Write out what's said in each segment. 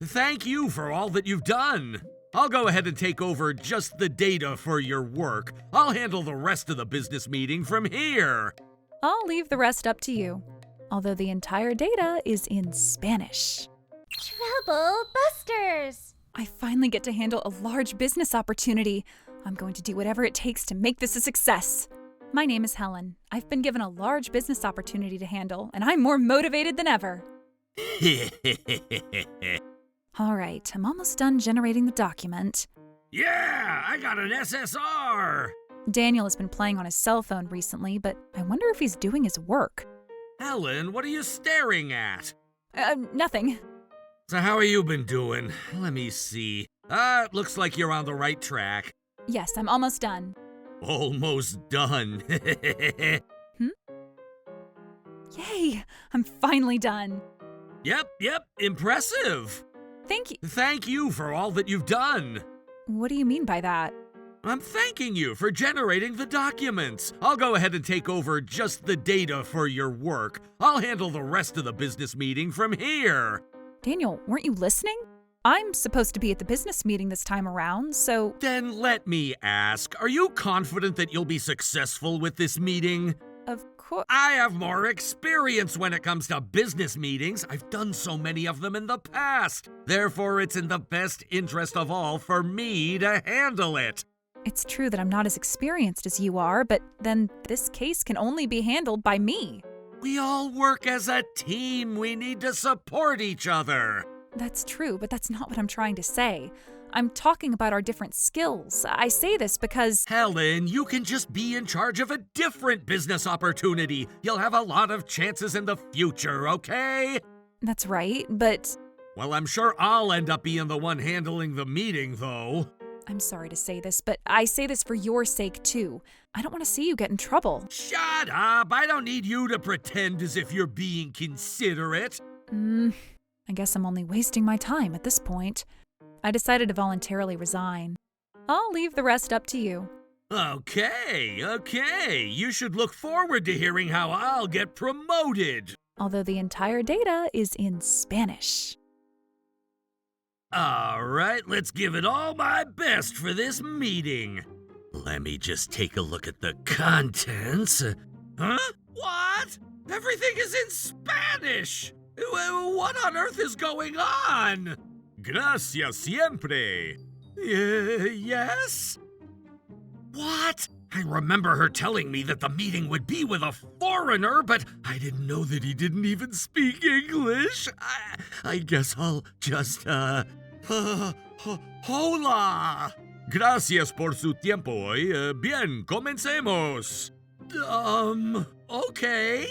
Thank you for all that you've done. I'll go ahead and take over just the data for your work. I'll handle the rest of the business meeting from here. I'll leave the rest up to you, although the entire data is in Spanish. Trouble busters! I finally get to handle a large business opportunity. I'm going to do whatever it takes to make this a success. My name is Helen. I've been given a large business opportunity to handle, and I'm more motivated than ever. All right, I'm almost done generating the document. Yeah, I got an SSR! Daniel has been playing on his cell phone recently, but I wonder if he's doing his work. Helen, what are you staring at? Nothing. So how have you been doing? Let me see. It looks like you're on the right track. Yes, I'm almost done. Almost done. Yay! I'm finally done. Yep, impressive. Thank you. Thank you for all that you've done. What do you mean by that? I'm thanking you for generating the documents. I'll go ahead and take over just the data for your work. I'll handle the rest of the business meeting from here. Daniel, weren't you listening? I'm supposed to be at the business meeting this time around, so... Then let me ask, are you confident that you'll be successful with this meeting? Of course... I have more experience when it comes to business meetings. I've done so many of them in the past. Therefore, it's in the best interest of all for me to handle it. It's true that I'm not as experienced as you are, but then this case can only be handled by me. We all work as a team. We need to support each other. That's true, but that's not what I'm trying to say. I'm talking about our different skills. I say this because... Helen, you can just be in charge of a different business opportunity. You'll have a lot of chances in the future, okay? That's right, but... Well, I'm sure I'll end up being the one handling the meeting, though. I'm sorry to say this, but I say this for your sake, too. I don't want to see you get in trouble. Shut up! I don't need you to pretend as if you're being considerate. I guess I'm only wasting my time at this point. I decided to voluntarily resign. I'll leave the rest up to you. Okay. You should look forward to hearing how I'll get promoted. Although the entire data is in Spanish. All right, let's give it all my best for this meeting. Let me just take a look at the contents. Huh? What? Everything is in Spanish! What on earth is going on? Gracias siempre. Yes? What? I remember her telling me that the meeting would be with a foreigner, but I didn't know that he didn't even speak English. I guess I'll just, hola. Gracias por su tiempo hoy. Bien, comencemos. Okay.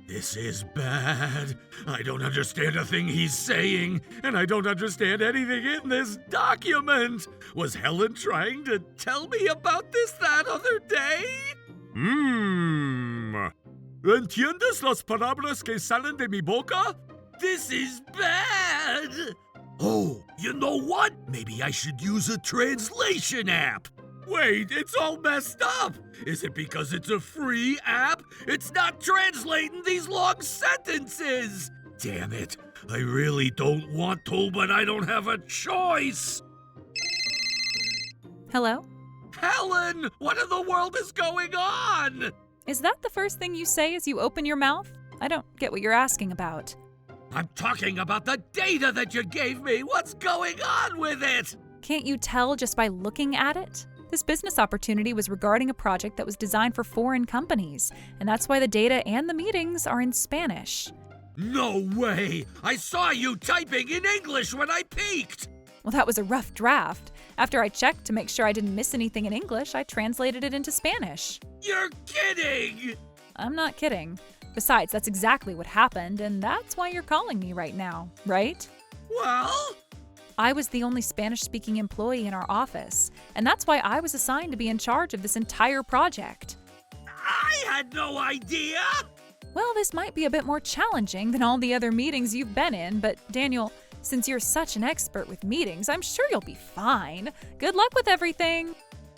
This is bad. I don't understand a thing he's saying, and I don't understand anything in this document. Was Helen trying to tell me about this that other day? ¿Entiendes las palabras que salen de mi boca? This is bad. Oh, you know what? Maybe I should use a translation app. Wait, it's all messed up! Is it because it's a free app? It's not translating these long sentences! Damn it, I really don't want to, but I don't have a choice! Hello? Helen, what in the world is going on? Is that the first thing you say as you open your mouth? I don't get what you're asking about. I'm talking about the data that you gave me! What's going on with it? Can't you tell just by looking at it? This business opportunity was regarding a project that was designed for foreign companies, and that's why the data and the meetings are in Spanish. No way! I saw you typing in English when I peeked! Well, that was a rough draft. After I checked to make sure I didn't miss anything in English, I translated it into Spanish. You're kidding! I'm not kidding. Besides, that's exactly what happened, and that's why you're calling me right now, right? Well... I was the only Spanish-speaking employee in our office, and that's why I was assigned to be in charge of this entire project. I had no idea! Well, this might be a bit more challenging than all the other meetings you've been in, but Daniel, since you're such an expert with meetings, I'm sure you'll be fine. Good luck with everything!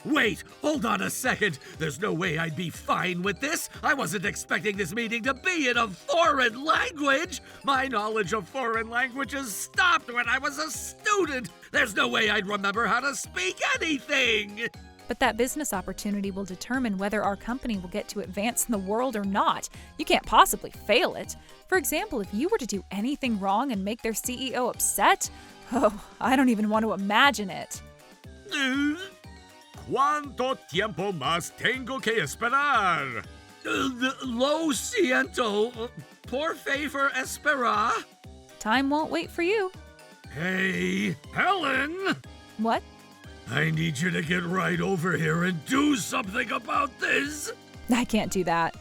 Wait, hold on a second. There's no way I'd be fine with this. I wasn't expecting this meeting to be in a foreign language. My knowledge of foreign languages stopped when I was a student. There's no way I'd remember how to speak anything. But that business opportunity will determine whether our company will get to advance in the world or not. You can't possibly fail it. For example, if you were to do anything wrong and make their CEO upset, I don't even want to imagine it. ¿Cuánto tiempo más tengo que esperar? Lo siento. Por favor, esperar. Time won't wait for you. Hey, Helen! What? I need you to get right over here and do something about this. I can't do that.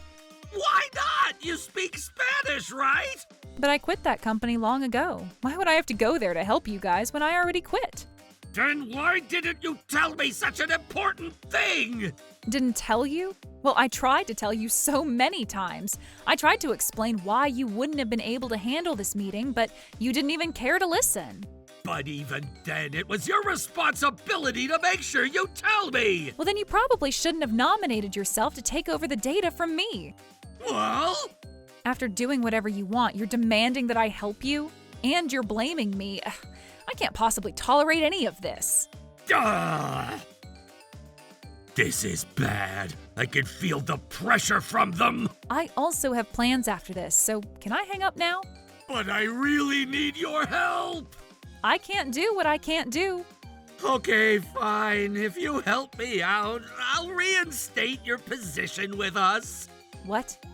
Why not? You speak Spanish, right? But I quit that company long ago. Why would I have to go there to help you guys when I already quit? Then why didn't you tell me such an important thing? Didn't tell you? Well, I tried to tell you so many times. I tried to explain why you wouldn't have been able to handle this meeting, but you didn't even care to listen. But even then, it was your responsibility to make sure you tell me. Well, then you probably shouldn't have nominated yourself to take over the data from me. Well? After doing whatever you want, you're demanding that I help you, and you're blaming me. I can't possibly tolerate any of this. This is bad. I can feel the pressure from them. I also have plans after this, so can I hang up now? But I really need your help. I can't do what I can't do. Okay, fine. If you help me out, I'll reinstate your position with us. What?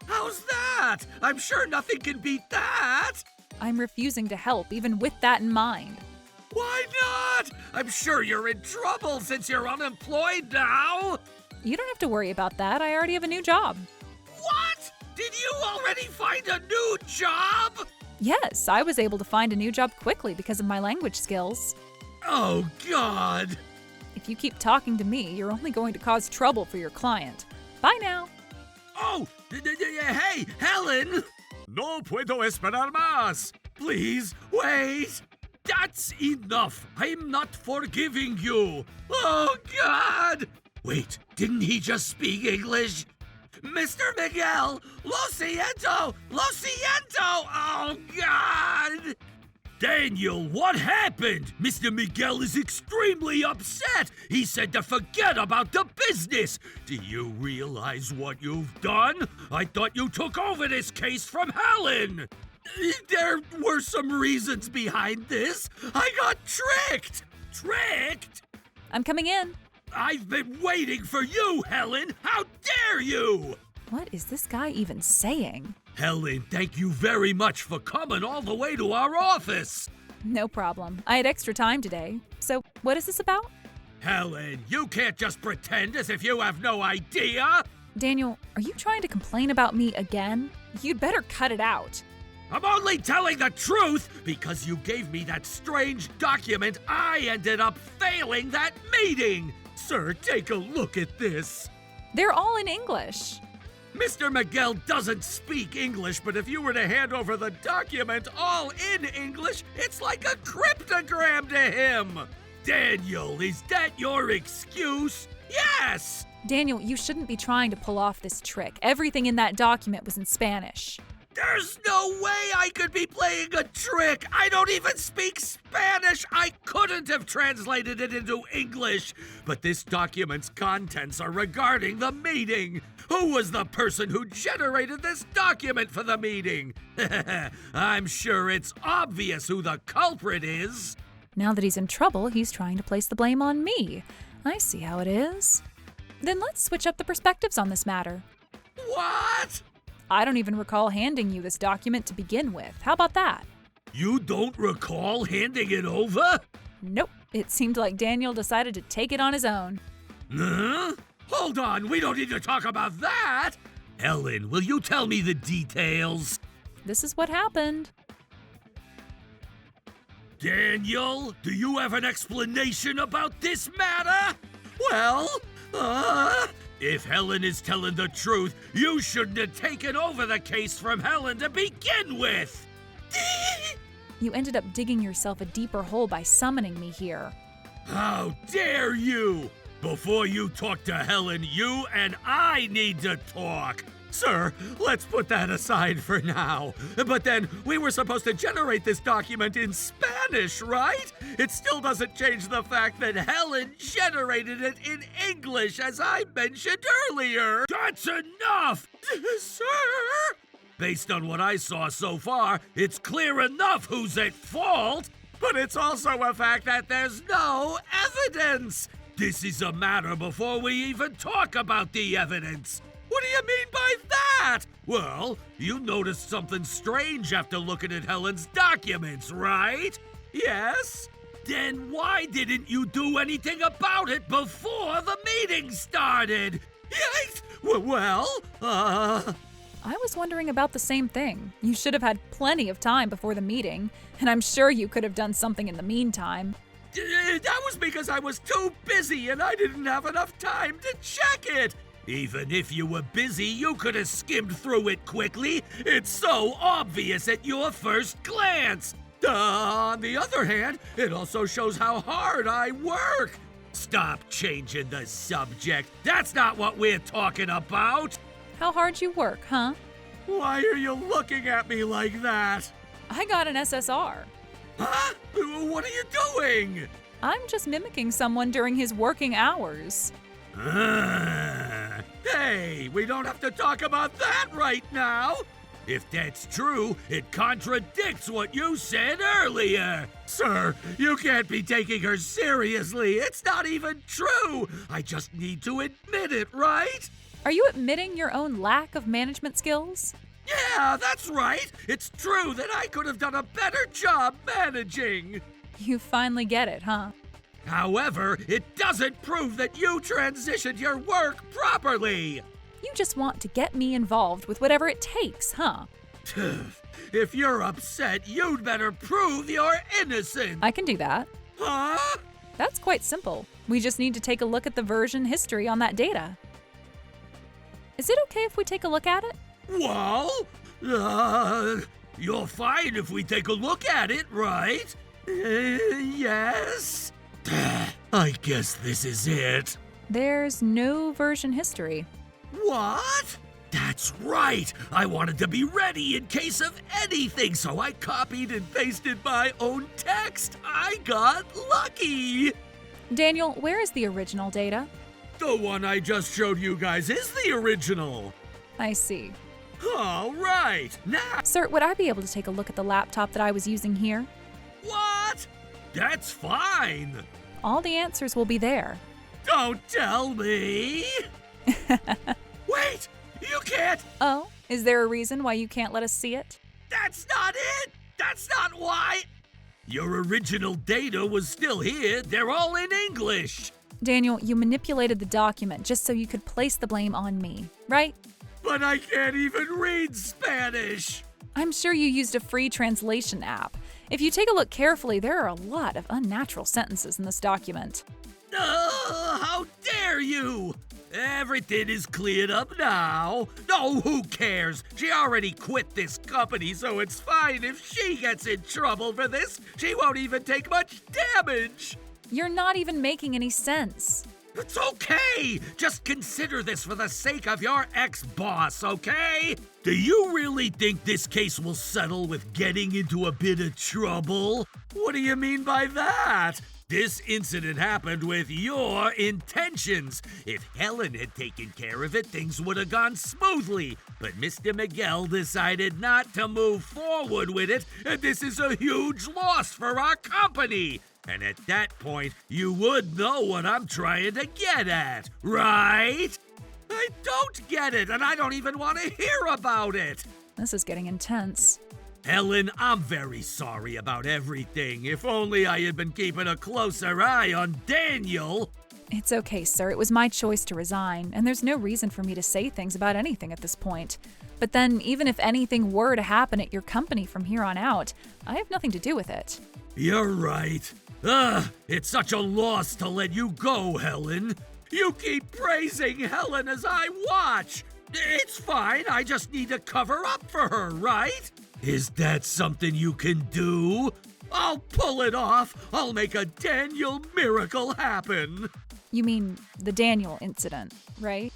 How's that? I'm sure nothing can beat that. I'm refusing to help, even with that in mind. Why not? I'm sure you're in trouble since you're unemployed now. You don't have to worry about that. I already have a new job. What? Did you already find a new job? Yes, I was able to find a new job quickly because of my language skills. Oh, God. If you keep talking to me, you're only going to cause trouble for your client. Bye now. Oh, hey, Helen! No puedo esperar más. Please, wait. That's enough. I'm not forgiving you. Oh, God. Wait, didn't he just speak English? Mr. Miguel, lo siento, lo siento. Oh, God. Daniel, what happened? Mr. Miguel is extremely upset. He said to forget about the business. Do you realize what you've done? I thought you took over this case from Helen. There were some reasons behind this. I got tricked. Tricked? I'm coming in. I've been waiting for you, Helen. How dare you? What is this guy even saying? Helen, thank you very much for coming all the way to our office. No problem. I had extra time today. So, what is this about? Helen, you can't just pretend as if you have no idea. Daniel, are you trying to complain about me again? You'd better cut it out. I'm only telling the truth because you gave me that strange document. I ended up failing that meeting. Sir, take a look at this. They're all in English. Mr. Miguel doesn't speak English, but if you were to hand over the document all in English, it's like a cryptogram to him. Daniel, is that your excuse? Yes! Daniel, you shouldn't be trying to pull off this trick. Everything in that document was in Spanish. There's no way I could be playing a trick. I don't even speak Spanish. I couldn't have translated it into English. But this document's contents are regarding the meeting. Who was the person who generated this document for the meeting? I'm sure it's obvious who the culprit is. Now that he's in trouble, he's trying to place the blame on me. I see how it is. Then let's switch up the perspectives on this matter. What? I don't even recall handing you this document to begin with. How about that? You don't recall handing it over? Nope. It seemed like Daniel decided to take it on his own. Huh? Hold on, we don't need to talk about that. Helen, will you tell me the details? This is what happened. Daniel, do you have an explanation about this matter? Well, if Helen is telling the truth, you shouldn't have taken over the case from Helen to begin with. You ended up digging yourself a deeper hole by summoning me here. How dare you! Before you talk to Helen, you and I need to talk. Sir, let's put that aside for now. But then, we were supposed to generate this document in Spanish, right? It still doesn't change the fact that Helen generated it in English, as I mentioned earlier. That's enough! Sir! Based on what I saw so far, it's clear enough who's at fault. But it's also a fact that there's no evidence. This is a matter before we even talk about the evidence. What do you mean by that? Well, you noticed something strange after looking at Helen's documents, right? Yes? Then why didn't you do anything about it before the meeting started? Yes? I was wondering about the same thing. You should have had plenty of time before the meeting, and I'm sure you could have done something in the meantime. That was because I was too busy and I didn't have enough time to check it. Even if you were busy, you could have skimmed through it quickly. It's so obvious at your first glance. On the other hand, it also shows how hard I work. Stop changing the subject. That's not what we're talking about. How hard you work, huh? Why are you looking at me like that? I got an SSR. Huh? What are you doing? I'm just mimicking someone during his working hours. Hey, we don't have to talk about that right now. If that's true, it contradicts what you said earlier. Sir, you can't be taking her seriously. It's not even true. I just need to admit it, right? Are you admitting your own lack of management skills? Yeah, that's right. It's true that I could have done a better job managing. You finally get it, huh? However, it doesn't prove that you transitioned your work properly. You just want to get me involved with whatever it takes, huh? If you're upset, you'd better prove you're innocent. I can do that. Huh? That's quite simple. We just need to take a look at the version history on that data. Is it okay if we take a look at it? Well, you're fine if we take a look at it, right? Yes? I guess this is it. There's no version history. What? That's right. I wanted to be ready in case of anything, so I copied and pasted my own text. I got lucky. Daniel, where is the original data? The one I just showed you guys is the original. I see. All right. Now, Sir, would I be able to take a look at the laptop that I was using here? what? That's fine. All the answers will be there. Don't tell me. Wait, you can't. Oh, is there a reason why you can't let us see it? That's not it. That's not why. Your original data was still here. They're all in English. Daniel, you manipulated the document just so you could place the blame on me, right? But I can't even read Spanish. I'm sure you used a free translation app. If you take a look carefully, there are a lot of unnatural sentences in this document. How dare you! Everything is cleared up now. No, who cares? She already quit this company, so it's fine if she gets in trouble for this. She won't even take much damage. You're not even making any sense. It's okay. Just consider this for the sake of your ex-boss, okay? Do you really think this case will settle with getting into a bit of trouble? What do you mean by that? This incident happened with your intentions. If Helen had taken care of it, things would have gone smoothly. But Mr. Miguel decided not to move forward with it, and this is a huge loss for our company. And at that point, you would know what I'm trying to get at, right? I don't get it, and I don't even want to hear about it. This is getting intense. Helen, I'm very sorry about everything. If only I had been keeping a closer eye on Daniel. It's okay, sir. It was my choice to resign, and there's no reason for me to say things about anything at this point. But then, even if anything were to happen at your company from here on out, I have nothing to do with it. You're right. It's such a loss to let you go, Helen. You keep praising Helen as I watch. It's fine, I just need to cover up for her, right? Is that something you can do? I'll pull it off. I'll make a Daniel miracle happen. You mean the Daniel incident, right?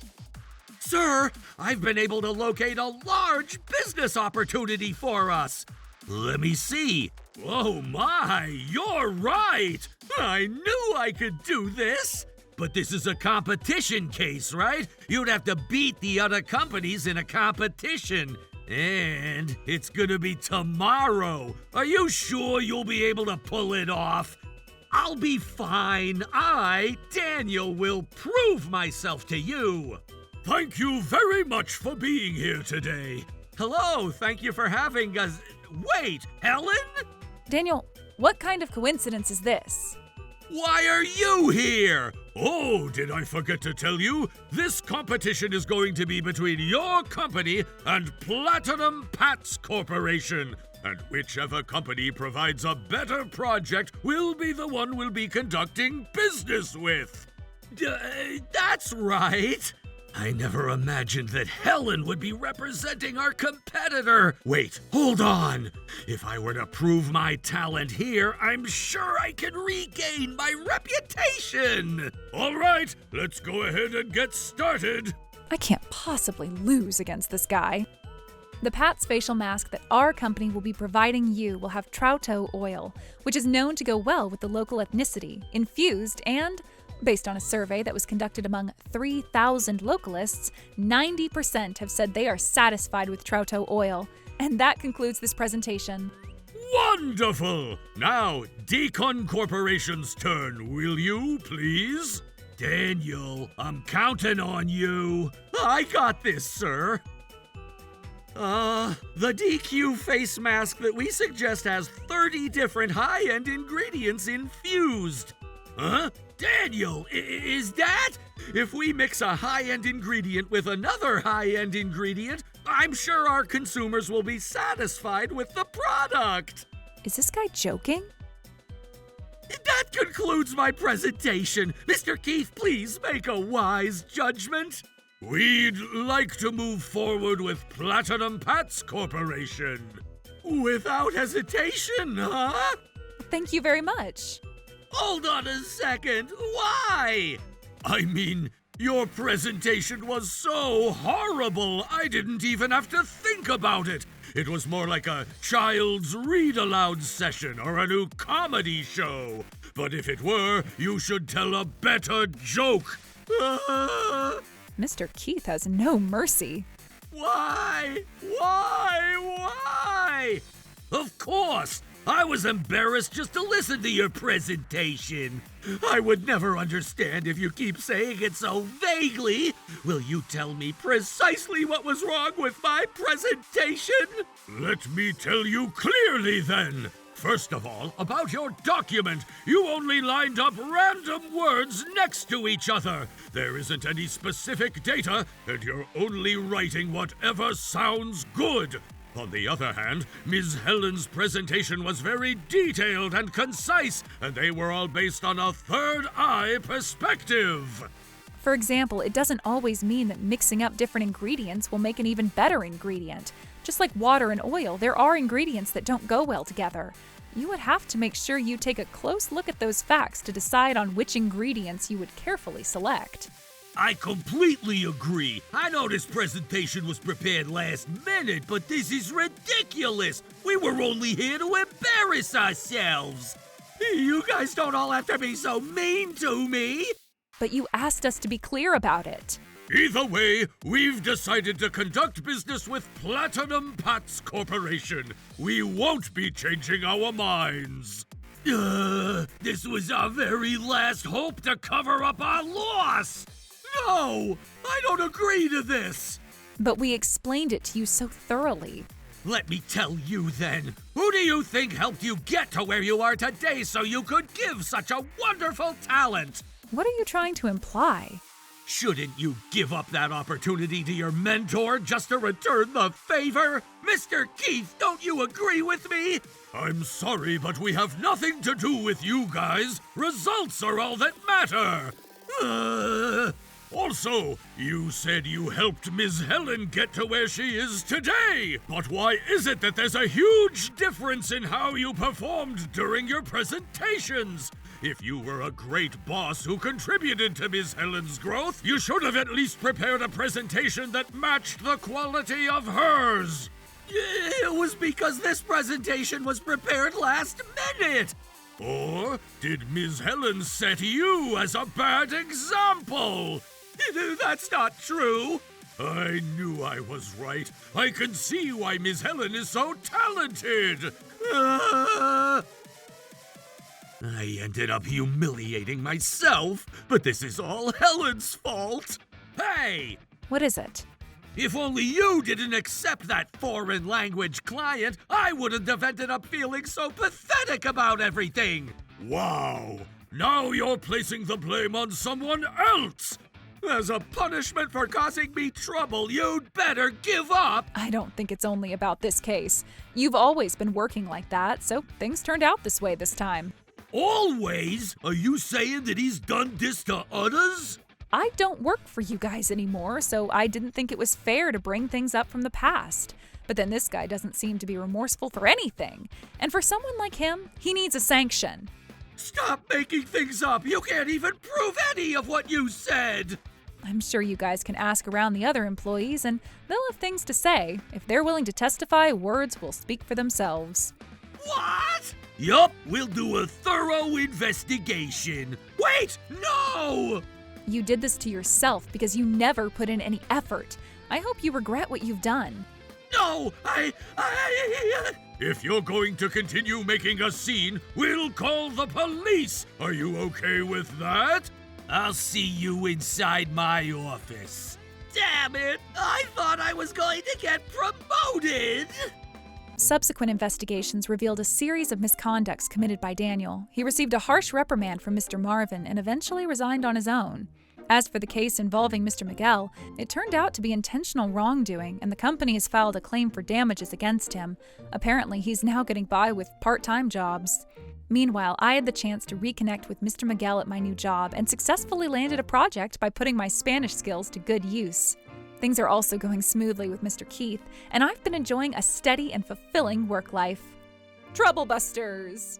Sir, I've been able to locate a large business opportunity for us. Let me see. Oh my, you're right. I knew I could do this. But this is a competition case, right? You'd have to beat the other companies in a competition. And it's gonna be tomorrow. Are you sure you'll be able to pull it off? I'll be fine. I, Daniel, will prove myself to you. Thank you very much for being here today. Hello, thank you for having us. Wait, Helen? Daniel, what kind of coincidence is this? Why are you here? Oh, did I forget to tell you? This competition is going to be between your company and Platinum Pats Corporation. And whichever company provides a better project will be the one we'll be conducting business with. That's right. I never imagined that Helen would be representing our competitor. Wait, hold on. If I were to prove my talent here, I'm sure I can regain my reputation. All right, let's go ahead and get started. I can't possibly lose against this guy. The Pat's facial mask that our company will be providing you will have Trauto oil, which is known to go well with the local ethnicity, infused and, based on a survey that was conducted among 3,000 localists, 90% have said they are satisfied with Trauto oil. And that concludes this presentation. Wonderful! Now, Decon Corporation's turn, will you, please? Daniel, I'm counting on you. I got this, sir. The DQ face mask that we suggest has 30 different high-end ingredients infused. Huh? Daniel, is that? If we mix a high-end ingredient with another high-end ingredient, I'm sure our consumers will be satisfied with the product. Is this guy joking? That concludes my presentation. Mr. Keith, please make a wise judgment. We'd like to move forward with Platinum Pats Corporation. Without hesitation, huh? Thank you very much. Hold on a second. Why? I mean, your presentation was so horrible, I didn't even have to think about it. It was more like a child's read-aloud session or a new comedy show. But if it were, you should tell a better joke. Mr. Keith has no mercy. Why? Why? Of course! I was embarrassed just to listen to your presentation. I would never understand if you keep saying it so vaguely. Will you tell me precisely what was wrong with my presentation? Let me tell you clearly then. First of all, about your document, you only lined up random words next to each other. There isn't any specific data, and you're only writing whatever sounds good. On the other hand, Ms. Helen's presentation was very detailed and concise, and they were all based on a third-eye perspective. For example, it doesn't always mean that mixing up different ingredients will make an even better ingredient. Just like water and oil, there are ingredients that don't go well together. You would have to make sure you take a close look at those facts to decide on which ingredients you would carefully select. I completely agree. I know this presentation was prepared last minute, but this is ridiculous. We were only here to embarrass ourselves. You guys don't all have to be so mean to me. But you asked us to be clear about it. Either way, we've decided to conduct business with Platinum Pats Corporation. We won't be changing our minds. This was our very last hope to cover up our loss. No, I don't agree to this. But we explained it to you so thoroughly. Let me tell you then. Who do you think helped you get to where you are today so you could give such a wonderful talent? What are you trying to imply? Shouldn't you give up that opportunity to your mentor just to return the favor? Mr. Keith, don't you agree with me? I'm sorry, but we have nothing to do with you guys. Results are all that matter. Also, you said you helped Ms. Helen get to where she is today. But why is it that there's a huge difference in how you performed during your presentations? If you were a great boss who contributed to Ms. Helen's growth, you should have at least prepared a presentation that matched the quality of hers. It was because this presentation was prepared last minute. Or did Ms. Helen set you as a bad example? That's not true. I knew I was right. I can see why Ms. Helen is so talented. I ended up humiliating myself, but this is all Helen's fault. Hey! What is it? If only you didn't accept that foreign language client, I wouldn't have ended up feeling so pathetic about everything. Wow! Now you're placing the blame on someone else! As a punishment for causing me trouble, you'd better give up! I don't think it's only about this case. You've always been working like that, so things turned out this way this time. Always? Are you saying that he's done this to others? I don't work for you guys anymore, so I didn't think it was fair to bring things up from the past. But then this guy doesn't seem to be remorseful for anything. And for someone like him, he needs a sanction. Stop making things up! You can't even prove any of what you said! I'm sure you guys can ask around the other employees, and they'll have things to say. If they're willing to testify, words will speak for themselves. What? Yup, we'll do a thorough investigation. Wait, no! You did this to yourself because you never put in any effort. I hope you regret what you've done. No, If you're going to continue making a scene, we'll call the police. Are you okay with that? I'll see you inside my office. Damn it! I thought I was going to get promoted! Subsequent investigations revealed a series of misconducts committed by Daniel. He received a harsh reprimand from Mr. Marvin and eventually resigned on his own. As for the case involving Mr. Miguel, it turned out to be intentional wrongdoing, and the company has filed a claim for damages against him. Apparently, he's now getting by with part-time jobs. Meanwhile, I had the chance to reconnect with Mr. Miguel at my new job and successfully landed a project by putting my Spanish skills to good use. Things are also going smoothly with Mr. Keith, and I've been enjoying a steady and fulfilling work life. Trouble Busters!